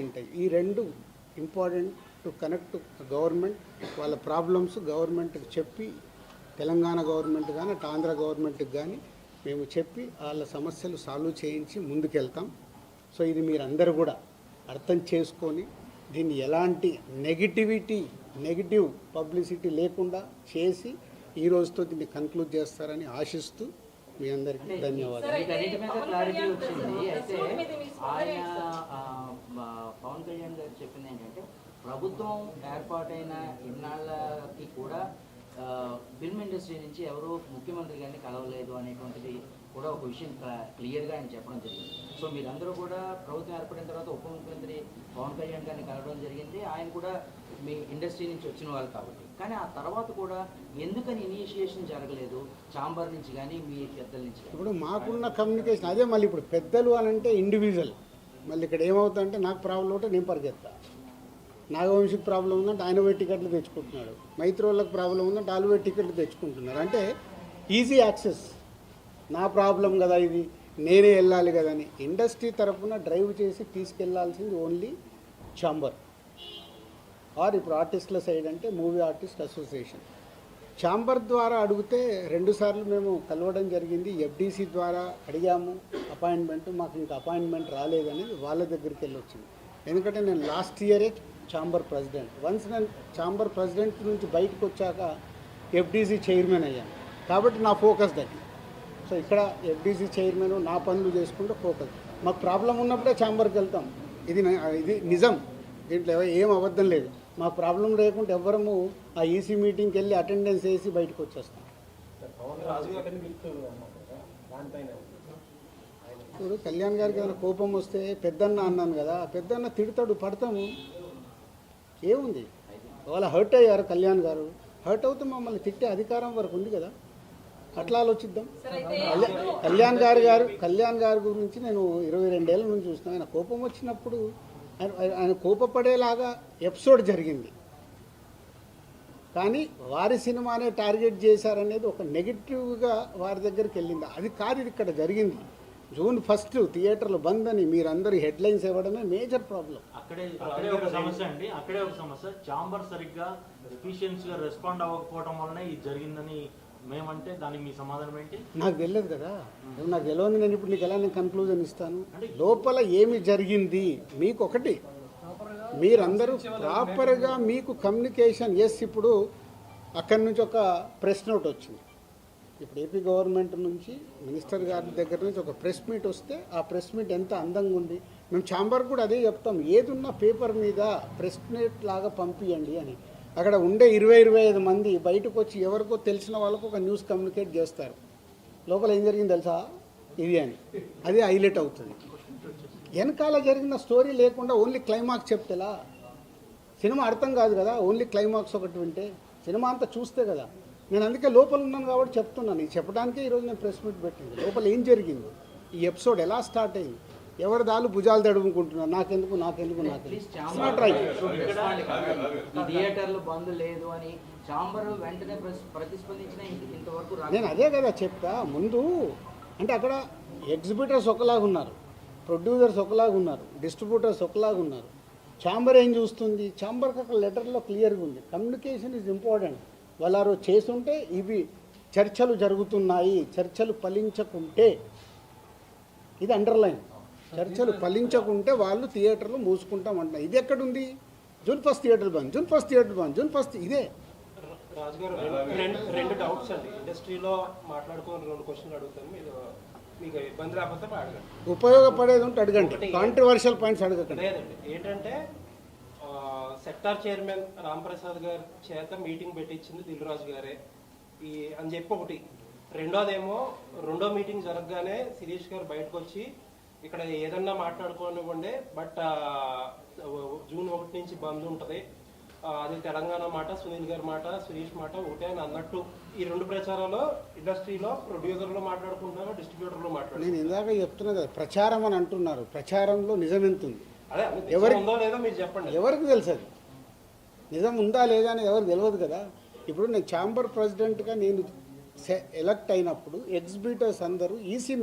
ఉంటాయి. ఈ రెండు ఇంపార్టెంట్ టు కనెక్ట్ గవర్నమెంట్ వాళ్ళ ప్రాబ్లమ్స్ గవర్నమెంట్కి చెప్పి, తెలంగాణ గవర్నమెంట్ కానీ అటు ఆంధ్ర గవర్నమెంట్కి కానీ మేము చెప్పి వాళ్ళ సమస్యలు సాల్వ్ చేయించి ముందుకెళ్తాం. సో ఇది మీరందరూ కూడా అర్థం చేసుకొని దీన్ని ఎలాంటి నెగిటివ్ పబ్లిసిటీ లేకుండా చేసి ఈ రోజుతో దీన్ని కంక్లూడ్ చేస్తారని ఆశిస్తూ మీ అందరికీ ధన్యవాదాలు. పవన్ కళ్యాణ్ గారు చెప్పింది ఏంటంటే ప్రభుత్వం ఏర్పాటైన ఇన్నాళ్ళకి కూడా ఫిల్మ్ ఇండస్ట్రీ నుంచి ఎవరు ముఖ్యమంత్రి గారిని కలవలేదు అనేటువంటిది కూడా ఒక విషయం క్లియర్గా ఆయన చెప్పడం జరిగింది. సో మీరందరూ కూడా ప్రభుత్వం ఏర్పడిన తర్వాత ఉప ముఖ్యమంత్రి పవన్ కళ్యాణ్ గారిని కలవడం జరిగింది. ఆయన కూడా మీ ఇండస్ట్రీ నుంచి వచ్చిన వాళ్ళు కాబట్టి, కానీ ఆ తర్వాత కూడా ఎందుకని ఇనిషియేషన్ జరగలేదు ఛాంబర్ నుంచి కానీ మీ పెద్దల నుంచి? ఇప్పుడు మాకున్న కమ్యూనికేషన్ అదే. మళ్ళీ ఇప్పుడు పెద్దలు అని అంటే ఇండివిజువల్. మళ్ళీ ఇక్కడ ఏమవుతుందంటే నాకు ప్రాబ్లం ఉంటే నేను పరిగెత్తా, నాగవంశికి ప్రాబ్లం ఉందంటే ఆయన పోయి టికెట్లు తెచ్చుకుంటున్నాడు, మైత్రోళ్ళకి ప్రాబ్లం ఉందంటే వాళ్ళు పోయి టికెట్లు తెచ్చుకుంటున్నారు. అంటే ఈజీ యాక్సెస్. నా ప్రాబ్లం కదా ఇది, నేనే వెళ్ళాలి కదని ఇండస్ట్రీ తరఫున డ్రైవ్ చేసి తీసుకెళ్లాల్సింది ఓన్లీ ఛాంబర్ ఆర్ ఇప్పుడు ఆర్టిస్టుల సైడ్ అంటే మూవీ ఆర్టిస్ట్ అసోసియేషన్. ఛాంబర్ ద్వారా అడిగితే 2 సార్లు మేము కలవడం జరిగింది. ఎఫ్డీసీ ద్వారా అడిగాము అపాయింట్మెంట్, మాకు ఇంకా అపాయింట్మెంట్ రాలేదనేది వాళ్ళ దగ్గరికి వెళ్ళి వచ్చింది. ఎందుకంటే నేను లాస్ట్ ఇయరే ఛాంబర్ ప్రెసిడెంట్. వన్స్ నేను ఛాంబర్ ప్రెసిడెంట్ నుంచి బయటకు వచ్చాక ఎఫ్డీసీ చైర్మన్ అయ్యాను కాబట్టి నా ఫోకస్ దగ్గర. సో ఇక్కడ ఎఫ్డీసీ చైర్మన్ నా పనులు చేసుకుంటూ ఫోకస్. మాకు ప్రాబ్లం ఉన్నప్పుడే ఛాంబర్కి వెళ్తాం. ఇది నిజం, దీంట్లో ఏం అబద్ధం లేదు. మాకు ప్రాబ్లం లేకుంటే ఎవ్వరము ఆ ఈసీ మీటింగ్కి వెళ్ళి అటెండెన్స్ వేసి బయటకు వచ్చేస్తాం. ఇప్పుడు కళ్యాణ్ గారికి ఏమైనా కోపం వస్తే పెద్దన్న అన్నాను కదా, పెద్దన్న తిడతాడు, పడతాము, ఏముంది. వాళ్ళ హర్ట్ అయ్యారు కళ్యాణ్ గారు, హర్ట్ అవుతే మమ్మల్ని తిట్టే అధికారం వరకు ఉంది కదా, అట్లా ఆలోచిద్దాం. కళ్యాణ్ గారి గురించి నేను 22 ఏళ్ళ నుంచి చూసిన. ఆయన కోపం వచ్చినప్పుడు ఆయన కోపపడేలాగా ఎపిసోడ్ జరిగింది, కానీ వారి సినిమానే టార్గెట్ చేశారనేది ఒక నెగిటివ్గా వారి దగ్గరికి వెళ్ళింది. అది కాదు ఇది ఇక్కడ జరిగింది. June 1 థియేటర్లు బంద్ అని మీరందరూ హెడ్లైన్స్ ఇవ్వడమే మేజర్ ప్రాబ్లం. అక్కడే ఒక సమస్య అండి. అక్కడే ఒక సమస్య. ఛాంబర్ సరిగ్గా ఎఫిషియన్సీగా రెస్పాండ్ అవ్వకపోవడం వల్లనే ఇది జరిగిందని మేమంటే దానికి మీ సమాధానం ఏంటి? నాకు తెలియదు కదా, నాకు తెలియదు. నేను ఇప్పుడు నీకు ఎలా నేను కన్క్లూజన్ ఇస్తాను? లోపల ఏమి జరిగింది మీకు ఒకటి, మీరందరూ ప్రాపర్గా మీకు కమ్యూనికేషన్. ఎస్, ఇప్పుడు అక్కడి నుంచి ఒక ప్రెస్ నోట్ వచ్చింది. ఇప్పుడు ఏపీ గవర్నమెంట్ నుంచి మినిస్టర్ గారి దగ్గర నుంచి ఒక ప్రెస్ మీట్ వస్తే ఆ ప్రెస్ మీట్ ఎంత అందంగా ఉంది. మేము ఛాంబర్ కూడా అదే చెప్తాం, ఏదున్నా పేపర్ మీద ప్రెస్ మీట్ లాగా పంపించండి అని. అక్కడ ఉండే 20-25 మంది బయటకు వచ్చి ఎవరికో తెలిసిన వాళ్ళకు ఒక న్యూస్ కమ్యూనికేట్ చేస్తారు. లోపల ఏం జరిగింది తెలుసా ఇది అని, అది హైలైట్ అవుతుంది. వెనకాల జరిగిన స్టోరీ లేకుండా ఓన్లీ క్లైమాక్స్ చెప్తేలా సినిమా అర్థం కాదు కదా. ఓన్లీ క్లైమాక్స్ ఒకటి వింటే సినిమా అంతా చూస్తే కదా. నేను అందుకే లోపల ఉన్నాను కాబట్టి చెప్తున్నాను. ఇది చెప్పడానికే ఈరోజు నేను ప్రెస్ మీట్ పెట్టింది. లోపల ఏం జరిగింది, ఈ ఎపిసోడ్ ఎలా స్టార్ట్ అయింది, ఎవరి దాళ్ళు భుజాలు తడుముకుంటున్నారు, నాకెందుకు. థియేటర్లు బంద్ లేదు అని ఛాంబర్ వెంటనే ప్రతిస్పందించిన ఇంతవరకు నేను అదే కదా చెప్తా ముందు. అంటే అక్కడ ఎగ్జిబిటర్స్ ఒకలాగా ఉన్నారు, ప్రొడ్యూసర్స్ ఒకలాగా ఉన్నారు, డిస్ట్రిబ్యూటర్స్ ఒకలాగా ఉన్నారు. ఛాంబర్ ఏం చూస్తుంది, ఛాంబర్కి అక్కడ లెటర్లో క్లియర్గా ఉంది, కమ్యూనికేషన్ ఈజ్ ఇంపార్టెంట్. వాళ్ళు చేసుంటే ఇవి చర్చలు జరుగుతున్నాయి, చర్చలు ఫలించకుంటే ఇది అండర్లైన్, చర్చలు ఫలించకుంటే వాళ్ళు థియేటర్లు మూసుకుంటామంటున్నారు. ఇది ఎక్కడుంది? June 1 థియేటర్ బంద్, June 1 ఇదే. రాజుగారు రెండు డౌట్స్ అండి. ఇండస్ట్రీలో మాట్లాడుకోవాలి 2 క్వశ్చన్లు అడుగుతాను, మీకు ఇబ్బంది లేకపోతే అడగండి. ఉపయోగపడేది ఉంటే అడగండి, కాంట్రవర్షియల్ పాయింట్స్ అడగండి. లేదండి, ఏంటంటే సెక్టార్ చైర్మన్ రాంప్రసాద్ గారి చేత మీటింగ్ పెట్టించింది దిల్ రాజు గారే అని చెప్పి ఒకటి. రెండోదేమో రెండో మీటింగ్ జరగగానే శిరీష్ గారు బయటకు వచ్చి ఇక్కడ ఏదన్నా మాట్లాడుకోనివ్వండి, బట్ June 1 నుంచి బంద్ ఉంటుంది, అది తెలంగాణ మాట, సునీల్ గారి మాట, సురేష్ మాట ఒకటే అని అన్నట్టు. ఈ 2 ప్రచారాలు ఇండస్ట్రీలో ప్రొడ్యూసర్లు మాట్లాడుకుంటున్నారు, డిస్ట్రిబ్యూటర్లు మాట్లాడుతున్నారు. నేను ఇందాక చెప్తున్నా కదా, ప్రచారం అని అంటున్నారు. ప్రచారంలో నిజం ఎంత ఉంది, ఎవరికి ఉందో లేదో మీరు చెప్పండి. ఎవరికి తెలుసు అది నిజం ఉందా లేదా అని ఎవరికి తెలియదు కదా. ఇప్పుడు నేను ఛాంబర్ ప్రెసిడెంట్గా నేను ఎలక్ట్ అయినప్పుడు ఎగ్జిబిటర్స్ అందరూ ఈసీ